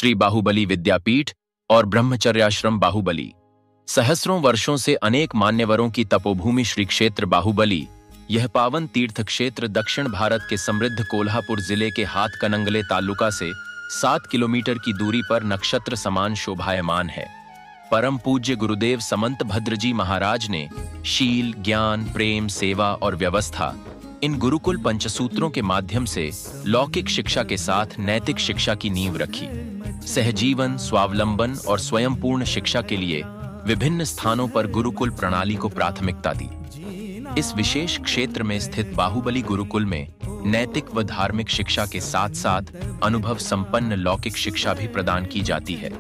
श्री बाहुबली विद्यापीठ और ब्रह्मचर्याश्रम बाहुबली। सहस्रों वर्षों से अनेक मान्यवरों की तपोभूमि श्री क्षेत्र बाहुबली, यह पावन तीर्थ क्षेत्र दक्षिण भारत के समृद्ध कोल्हापुर जिले के हाथकणंगले तालुका से 7 किलोमीटर की दूरी पर नक्षत्र समान शोभायमान है। परम पूज्य गुरुदेव समंत भद्र जी महाराज ने शील, ज्ञान, प्रेम, सेवा और व्यवस्था, इन गुरुकुल पंचसूत्रों के माध्यम से लौकिक शिक्षा के साथ नैतिक शिक्षा की नींव रखी। सहजीवन, स्वावलंबन और स्वयंपूर्ण शिक्षा के लिए विभिन्न स्थानों पर गुरुकुल प्रणाली को प्राथमिकता दी। इस विशेष क्षेत्र में स्थित बाहुबली गुरुकुल में नैतिक व धार्मिक शिक्षा के साथ साथ अनुभव संपन्न लौकिक शिक्षा भी प्रदान की जाती है।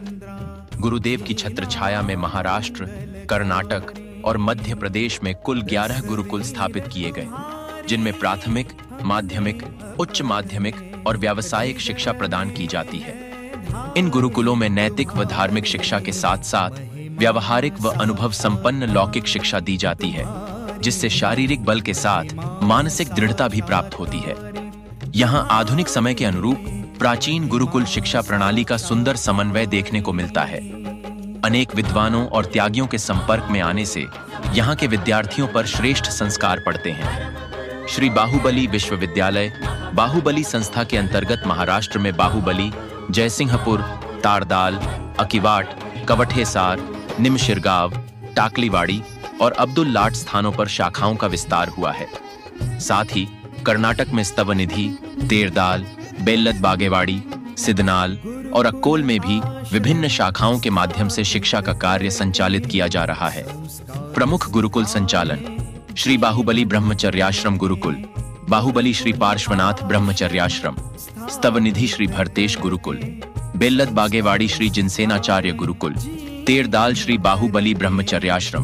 गुरुदेव की छत्रछाया में महाराष्ट्र, कर्नाटक और मध्य प्रदेश में कुल 11 गुरुकुल स्थापित किए गए, जिनमें प्राथमिक, माध्यमिक, उच्च माध्यमिक और व्यावसायिक शिक्षा प्रदान की जाती है। इन गुरुकुलों में नैतिक व धार्मिक शिक्षा के साथ साथ व्यावहारिक व अनुभव संपन्न लौकिक शिक्षा दी जाती है, जिससे शारीरिक बल के साथ मानसिक दृढ़ता भी प्राप्त होती है। यहाँ आधुनिक समय के अनुरूप प्राचीन गुरुकुल शिक्षा प्रणाली का सुंदर समन्वय देखने को मिलता है। अनेक विद्वानों और त्यागियों के संपर्क में आने से यहाँ के विद्यार्थियों पर श्रेष्ठ संस्कार पड़ते हैं। श्री बाहुबली विश्वविद्यालय बाहुबली संस्था के अंतर्गत महाराष्ट्र में बाहुबली, जयसिंहपुर, तारदाल, अकीवाट, कवठेसार, निमशिरगाव, टाकलीवाड़ी और अब्दुल-लाट स्थानों पर शाखाओं का विस्तार हुआ है। साथ ही कर्नाटक में स्तवनिधि, तेरदाल, बेल्लद बागेवाड़ी, सिदनाल और अक्कोल में भी विभिन्न शाखाओं के माध्यम से शिक्षा का कार्य संचालित किया जा रहा है। प्रमुख गुरुकुल संचालन: श्री बाहुबली ब्रह्मचर्याश्रम गुरुकुल, बाहुबली श्री पार्श्वनाथ ब्रह्मचर्याश्रम, स्तवनिधि श्री भरतेश गुरुकुल, बेल्लद बागेवाड़ी श्री जिनसेनाचार्य गुरुकुल, तेरदाल श्री बाहुबली ब्रह्मचर्याश्रम।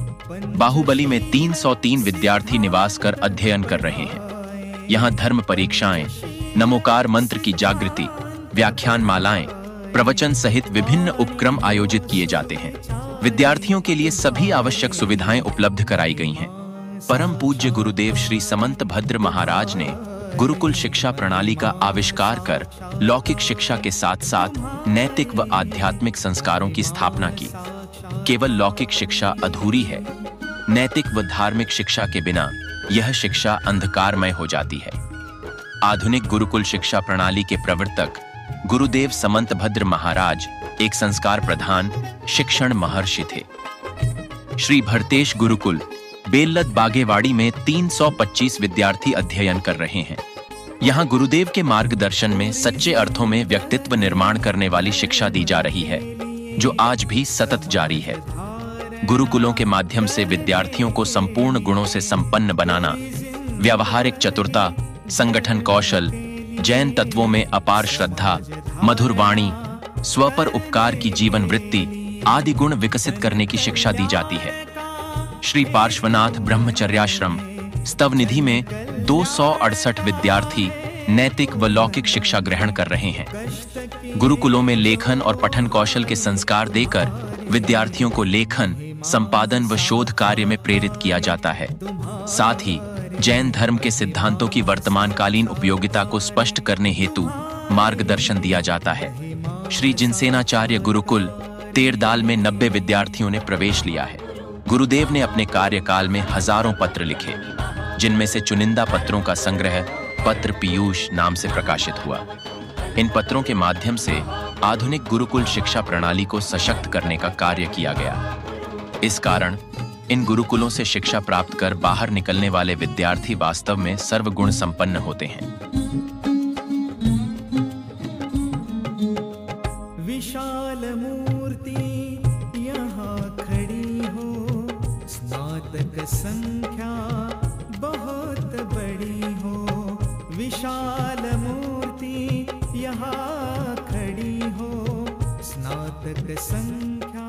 बाहुबली में 303 विद्यार्थी निवास कर अध्ययन कर रहे हैं। यहाँ धर्म परीक्षाएं, नमोकार मंत्र की जागृति, व्याख्यान मालाएं, प्रवचन सहित विभिन्न उपक्रम आयोजित किए जाते हैं। विद्यार्थियों के लिए सभी आवश्यक सुविधाएं उपलब्ध कराई गई हैं। परम पूज्य गुरुदेव श्री समंत भद्र महाराज ने गुरुकुल शिक्षा प्रणाली का आविष्कार कर लौकिक शिक्षा के साथ साथ नैतिक व आध्यात्मिक संस्कारों की स्थापना की। केवल लौकिक शिक्षा अधूरी है। नैतिक व धार्मिक शिक्षा के बिना यह शिक्षा अंधकारमय हो जाती है। आधुनिक गुरुकुल शिक्षा प्रणाली के प्रवर्तक गुरुदेव समंत भद्र महाराज एक संस्कार प्रधान शिक्षण महर्षि थे। श्री भरतेश गुरुकुल बेल्लद बागेवाड़ी में 325 विद्यार्थी अध्ययन कर रहे हैं। यहाँ गुरुदेव के मार्गदर्शन में सच्चे अर्थों में व्यक्तित्व निर्माण करने वाली शिक्षा दी जा रही है, जो आज भी सतत जारी है। गुरुकुलों के माध्यम से विद्यार्थियों को संपूर्ण गुणों से संपन्न बनाना, व्यावहारिक चतुरता, संगठन कौशल, जैन तत्वों में अपार श्रद्धा, मधुर वाणी, स्व पर उपकार की जीवन वृत्ति आदि गुण विकसित करने की शिक्षा दी जाती है। श्री पार्श्वनाथ ब्रह्मचर्याश्रम स्तवनिधि में 268 विद्यार्थी नैतिक व लौकिक शिक्षा ग्रहण कर रहे हैं। गुरुकुलों में लेखन और पठन कौशल के संस्कार देकर विद्यार्थियों को लेखन, संपादन व शोध कार्य में प्रेरित किया जाता है। साथ ही जैन धर्म के सिद्धांतों की वर्तमानकालीन उपयोगिता को स्पष्ट करने हेतु मार्गदर्शन दिया जाता है। श्री जिनसेनाचार्य गुरुकुल तेरदाल में 90 विद्यार्थियों ने प्रवेश लिया है। गुरुदेव ने अपने कार्यकाल में हजारों पत्र लिखे, जिनमें से चुनिंदा पत्रों का संग्रह पत्र पीयूष नाम से प्रकाशित हुआ। इन पत्रों के माध्यम से आधुनिक गुरुकुल शिक्षा प्रणाली को सशक्त करने का कार्य किया गया। इस कारण इन गुरुकुलों से शिक्षा प्राप्त कर बाहर निकलने वाले विद्यार्थी वास्तव में सर्वगुण संपन्न होते हैं। विशाल मूर्ति यहाँ खड़ी हो, स्नातक संख्या बहुत बड़ी हो। विशाल मूर्ति यहाँ खड़ी हो, स्नातक संख्या